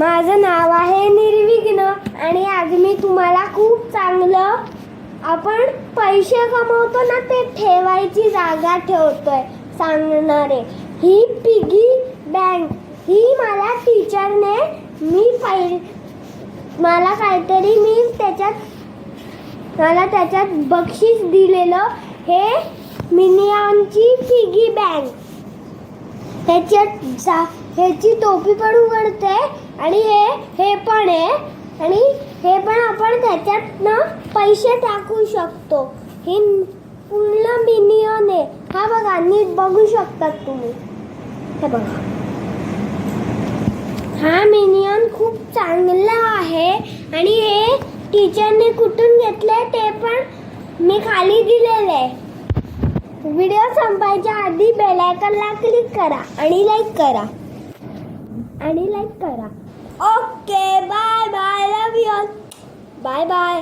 माझं नाव आहे निर्विघ्न आणि आज मी तुम्हाला खूप चांगलं आपण पैसे कमवतो ना ते ठेवायची जागा ठेवतोय सांगणारे. ही पिगी बँक ही मला टीचरने मला काहीतरी मला त्याच्यात बक्षीस दिलेलं. हे मिनियनची पिगी बँक. ह्याची टोपी पण उघडते आणि हे पण आहे आणि हे पण आपण त्याच्यात पैसे टाकू शकतो. ही पूर्ण मिनियन आहे. हा बघा, नीट बघू शकतात तुम्ही. हे बघा, हा मिनियन खूप चांगला आहे आणि हे टीचरने कुठून घेतले ते पण मी खाली दिलेले आहे. व्हिडिओ संपायच्या आधी बेल आयकॉनला क्लिक करा आणि लाईक करा. Okay, bye bye. Love you all. Bye bye.